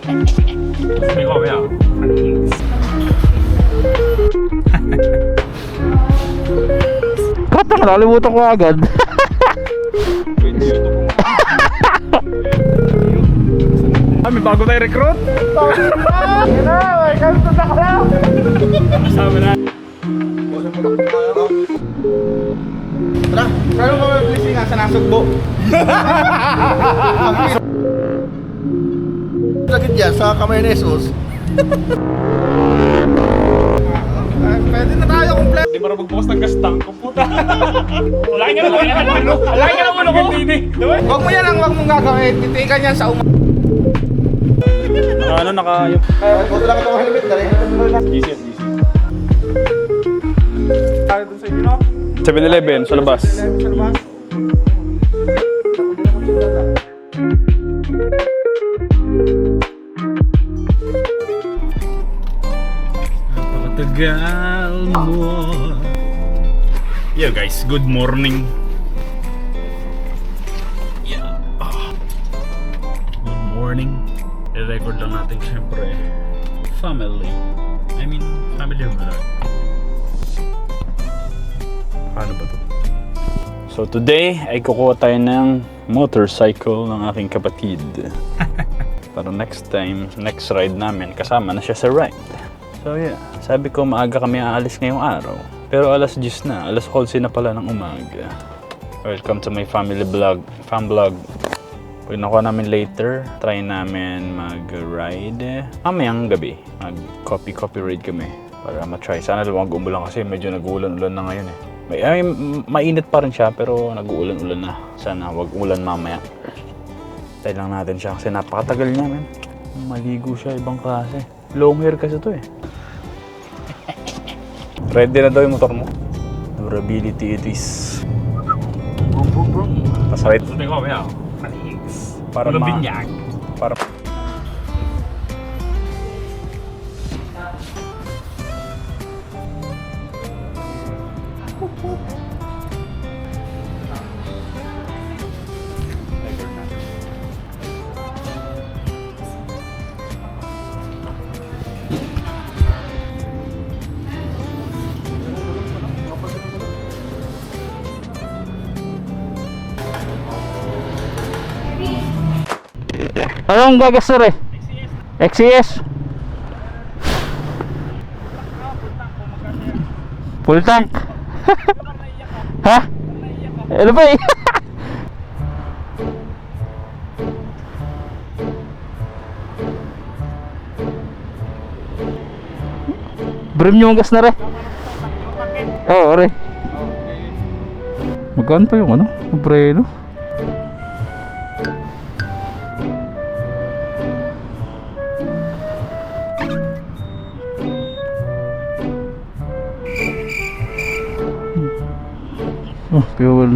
May ko kaya. Kata, nakalimutan ko agad. May bago tayo recruit. May kanto na ka lang. Kasama na. Tara, kaya mo mag-blessing nga sa nasugbo. Lagit dyan sa kamay ni Jesus. Pwede na tayo kompleto. Hindi marunong magbukas ng gastang. Kumputa. Alakin ka na ulo. Alakin ka na ulo ko. Huwag mo yan ang huwag mong gagawin. Titikan yan sa umang. Ano naka... Huwag lang itong helmet. Dali. GC. Tayo dun sa inyo, no? 7-Eleven sa labas. Sa labas. Napakatagal mo. Yeah guys, good morning. Yeah. Good morning. I-record lang natin syempre family vlog. Paano ba to? So today ay kukuha tayo ng motorcycle ng aking kapatid. Para next time, next ride namin, kasama na siya sa ride. So yeah, sabi ko maaga kami aalis ngayong araw. Pero alas 10 na, alas 11 na pala ng umaga. Welcome to my family vlog, fan vlog. Pag nakuha namin later, try namin mag-ride. Mamayang gabi, mag-coffee ride kami. Para ma-try. Sana lumang umulan kasi medyo nag-uulan-ulan na ngayon eh. Mainit pa rin siya pero nag-uulan-ulan na. Sana wag ulan mamaya. Try lang natin siya kasi napakatagal niya man. Maligo siya, ibang klase. Long hair kasi to eh. Ready na daw yung motor mo. Durability it is. Boom boom boom. Pasawit. Sunday ko kaya. Manix. Para binyag. Para Anong gagastor eh? XCS. Full tank. Ha? Ano ba eh? Brim yung gas na re. Oo, re. Magkaan pa yung ano? Preno. Oh, fuel,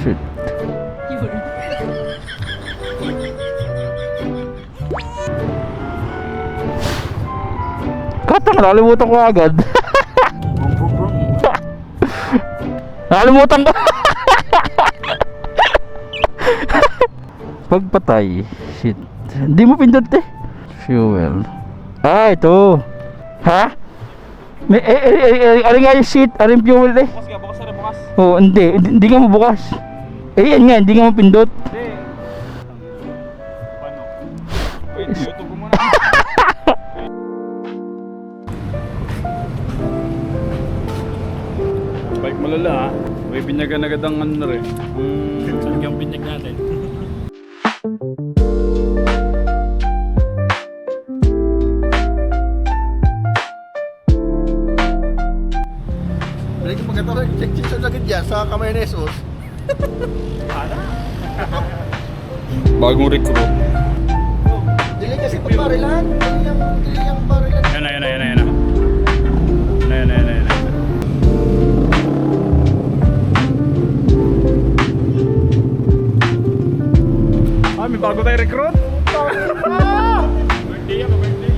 shit. Kata, nakalimutan ko agad. Nakalimutan ko. Pagpatay, shit. Hindi mo pindot eh. Fuel. Ah, ito. Ha? May, ano nga yung shit? Ano yung fuel eh? bukas na bukas. Oh, hindi nga mabukas. Eh, yan nga, hindi nga mapindot. Hindi. Paano? Wait, YouTube mo muna. Bike malala ha. May binyagan agad ang ano na rin. Saan yung binyag natin? Balik yung magkatawa. Check sa lagit dyan sa kamay ni Jesus. Bagong recruit. Dili kasi ito barilan. Dili yung barilan. Yan na. May bago tayo recruit? Birthday yan, birthday.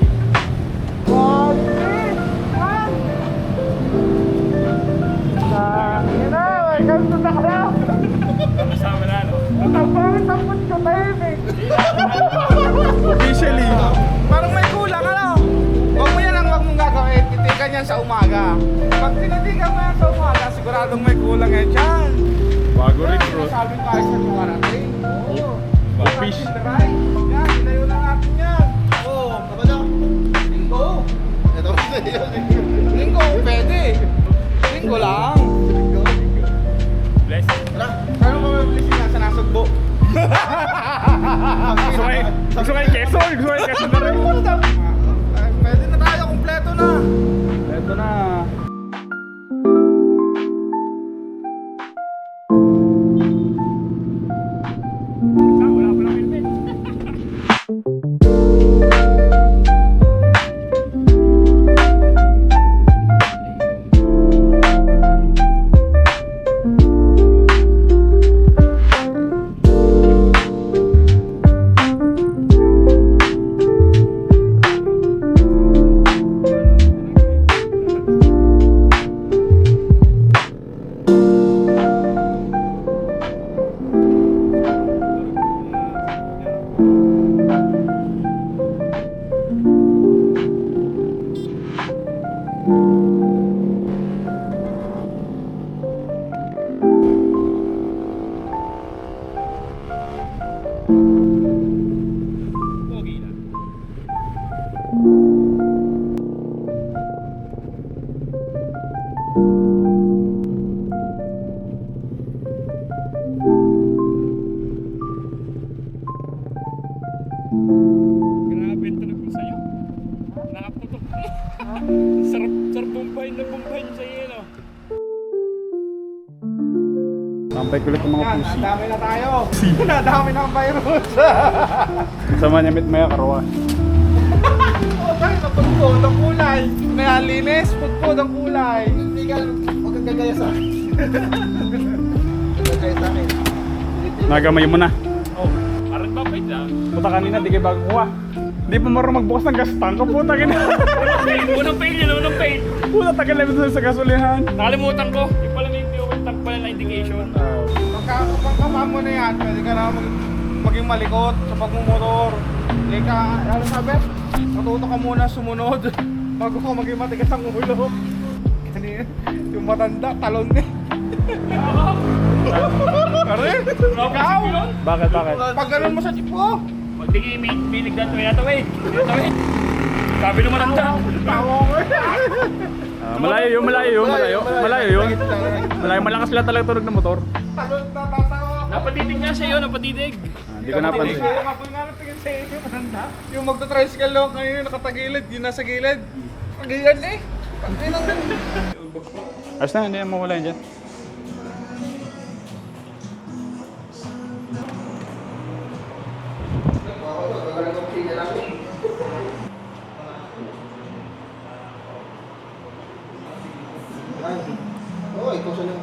May kanto na ka lang. Kasama na, no? Ang pangit ang put ko, baby. umaga. Pag tinatigan mo yan sa umaga, siguradong may kulang yan dyan. Bago recruit. Sabi ko ay sa dumarating. Oo. Fish. Yan, ilayo na natin yan. Oo. Kabala. Linggo. Ito. Linggo, pwede. Linggo lang. Bless. Tara. Ano mo may blessing nasa nasugbo? Gusto kayo Quezon? Gusto kayo Quezon na rin? Pwede na tayo, kumpleto na. Ito na. Wala pa lang helmet. Grabe ang tunog ko sa'yo. Nakaputok ka eh. Sarap bumpahin na bumpahin sa'yo, no? Sampay kulit ng mga Yan, pusi. nadami na tayo. Nadami na ang virus. Sama niya mit maya karwa. Oh, tayo na pagpod ang kulay. May linis, pagpod ang kulay. Hindi ka, huwag kang gagaya sa akin. Gagaya sa akin. Nagamay mo na. Oh, parang babay lang. Puta kanina, di kayo bago kuha. Di pa marunong magbukas ng gas tank. Oh, puta kanina. Unang pain yun, unang pain. Puta, tagal lang ito sa gasulihan. Nakalimutan ko. Yung pala may fuel tank pala na indication. Pagkakapa mo na yan, pwede ka na maging malikot sa pagmumotor. Hindi ka, ano sabi? Matuto ka muna sumunod bago ka maging matigas ang ulo. Kanina, yung matanda, talon eh. Pare, ikaw! Bakit? Pag ganun mo sa jeep ko, Hindi kayo may bilig na ito. Yatawid. Sabi nung matanda. tawa ko Malayo yun. Malayo, malakas sila talaga tunog ng motor. Talon na tatawa ko. Napatitig nga sa'yo, napatitig. Hindi ko napansin. Yung apoy nga natingin sa iyo, matanda. Yung magta-tricycle lang kanina nakatagilid, yung nasa gilid. Pagiyan eh. Pagiyan lang. Ayos na, hindi na mawala yun dyan. Oo, ikaw sa lang.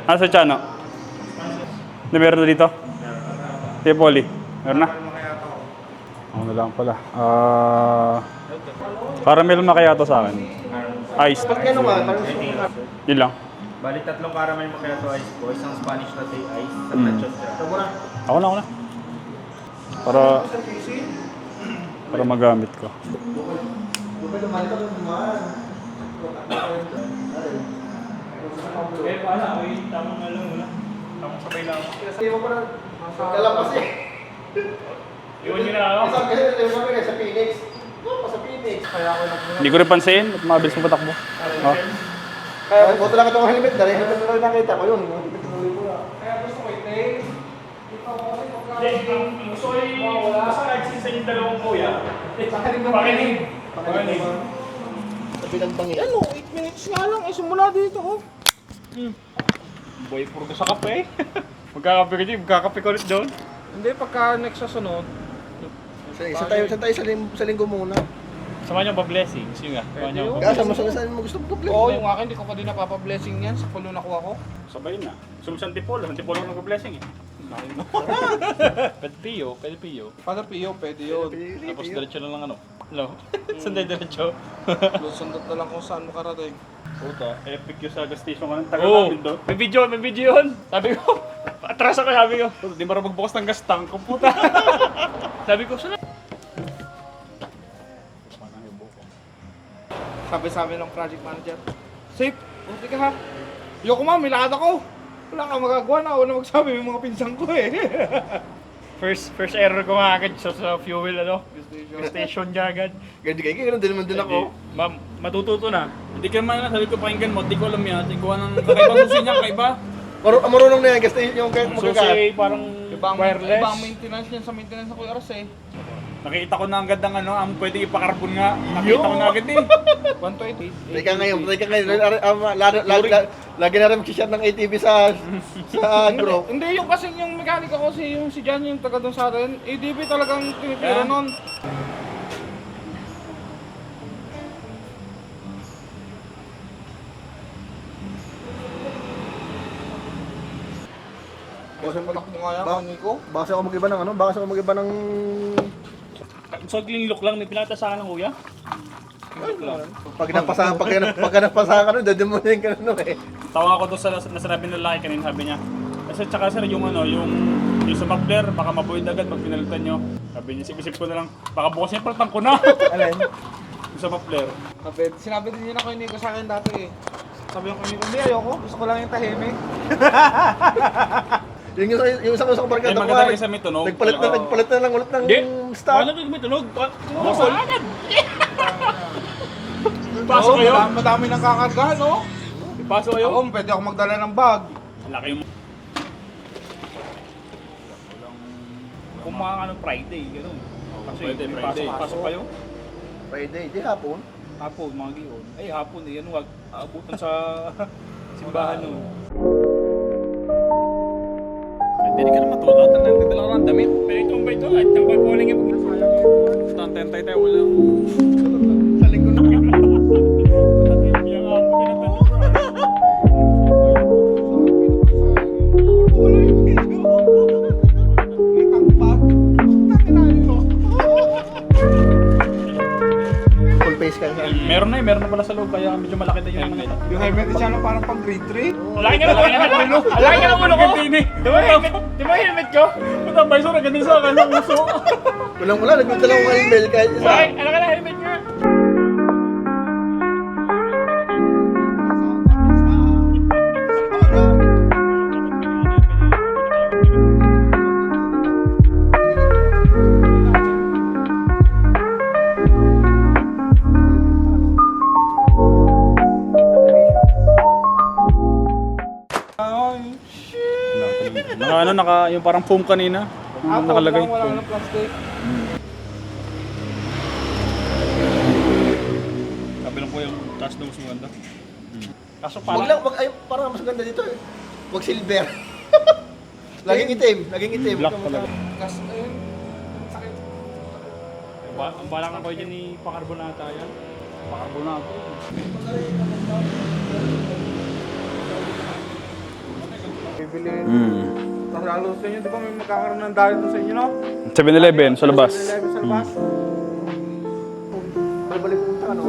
Ano sa Chano? Na meron na dito? Tiyo Poli. Meron na? Ano lang pala. Caramel macchiato sa akin. Ice. Pag gano'n nga, parang Yun lang. Bali, 3 caramel macchiato ice po, isang Spanish latte ice, isang nachos drop. ito mo na. Ako na. Para magamit ko. Bukay naman ito naman. Eh, paala. Tamang alam mo na. Tamang sabay lang. Hindi mo pa na. Kalapas eh. Iwan nyo na ako. Isang kasi nila mo sa Phoenix. Oo, pa sa Phoenix. Hindi ko rin pansin. At mabilis mo patakbo. Oh. Kaya buto lang itong helmet. Dahil helmet na rin nakita ko yun. Helmet na rin mo na. Kaya gusto ko i-take. Gusto ko yung basta nagsinsa yung dalawang kuya. Pakinig na Pakinig. Sa pinagbangi. Ano, 8 minutes nga lang, eh, simula dito, oh. Boy, puro ka sa kape. Magkakape ka dyan. Magkakape ka ulit doon. Hindi, pagka next sa sunod, Isa tayo sa linggo muna. Sama niyo pa blessing. Sige nga. Sama niyo Kaya saan mo gusto mo oo, yung akin, di ko pa din napapa-blessing yan sa pulo nakuha ko. Sabay na. Sumusang Antipolo. Antipolo nag-blessing eh. Pwede Pio. Father Pio, pwede yun. Tapos diretso na lang ano. Hello? Saan tayo diretso? Sundot na lang kung saan mo karating. Puta, epic yung Saga Station ka ng tagal namin to. May video yun. Sabi ko, atras ako, sabi ko. Puta, di marunong magbukas ng gas tank ko, puta. Sabi ko, saan Sabi ng project manager, safe, okay ka ha? Yoko ma'am, milakad ako. Wala kang magagawa na, wala magsabi yung mga pinsan ko eh. First error ko nga agad sa fuel, station niya agad. Ganyan kayo, ganun din naman din ako. Ma'am, matututo na. Hindi ka man sabi ko pakinggan mo, di ko alam yan. Hindi ko ng kakaibang susi niya, kakaiba. Marunong na yan, kasi yung kahit magagawa. Susi parang wireless. Ibang maintenance yan sa maintenance ako Aras eh. Nakita ko na agad ng ang pwede ipakarbon nga. Nakita ko na agad eh. 128. Teka ngayon. Lagi na rin mag-share ng ATV sa group. Hindi, yung kasi yung mekaniko ko si Jan yung taga doon sa atin, ADB talagang tinitira nun. Kasi patakbo nga yan, Nico. Baka ako mag-iba ng ano? Baka ako mag-iba ng... Sagling look lang, pinata sa akin ng kuya. Pag napasahan ka nun, dadimunin ka nun eh. Tawa ko doon sa nasarabi ng lalaki kanina, sabi niya. Kasi tsaka sir, yung sa muffler, baka mabuhin agad pag pinalitan nyo. Sabi niya, isip ko na lang, baka bukas niya paltang ko na. Alin? Yung sa muffler. Sinabi din yun ako ni Nico sa akin dati eh. Sabi ko kay Nico, hindi ayoko, gusto ko lang yung tahimik. Yung isang usang barkada Ay, maganda rin sa may tunog. Nagpalit na lang ulit ng stock. Wala may tunog. Bukol. Pasok kayo? Madami nang kakargahan, no? Ipasok kayo. Oo, pwede ako magdala ng bag. Laki yung... Kung mga Friday, gano'n. Kasi Pwede, may Friday. pasok kayo. Friday, di hapon. Hapon, mga giyon. Ay, hapon eh. Yan, wag aabutan sa simbahan, no. Hindi ka na matulad. Nagdala ko ng damit. Pero itong ba ito? At ang pagpuling yung Tantay tayo, wala. Sa linggo na. Full face ka. Meron na pala sa loob, kaya medyo malaki na yung helmet. Yung helmet niya na parang pang grade 3. Alay ka na ulo ko! Alay ka na ulo ko! Di ba helmet ko? Puta, bay, so naganda sa akin ng uso. Walang nagdala ko ng email kahit isa. Alay ka na helmet ko! Yung parang foam kanina. Nakalagay. Wala nang plastic. Sabi lang ko yung taas daw mas maganda. Kaso Wag lang, parang mas ganda dito eh. Wag silver. Laging itim. Black talaga. Kasi, ayun. Sakit. ang balak na ko dyan ni Pakarbonata yan. Pakarbonado. Bibili. Tapos lalo sa inyo, di ba may magkakaroon ng dahil doon sa inyo, no? 7-Eleven sa labas. 7-Eleven sa labas. Balik mo sa ano.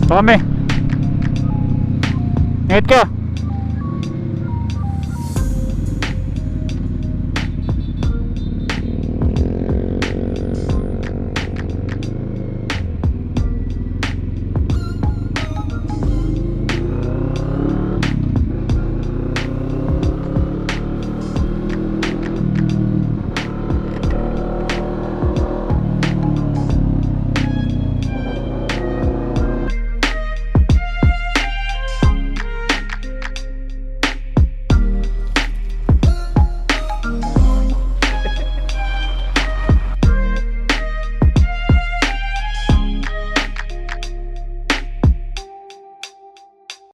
Kami. Ingat ka.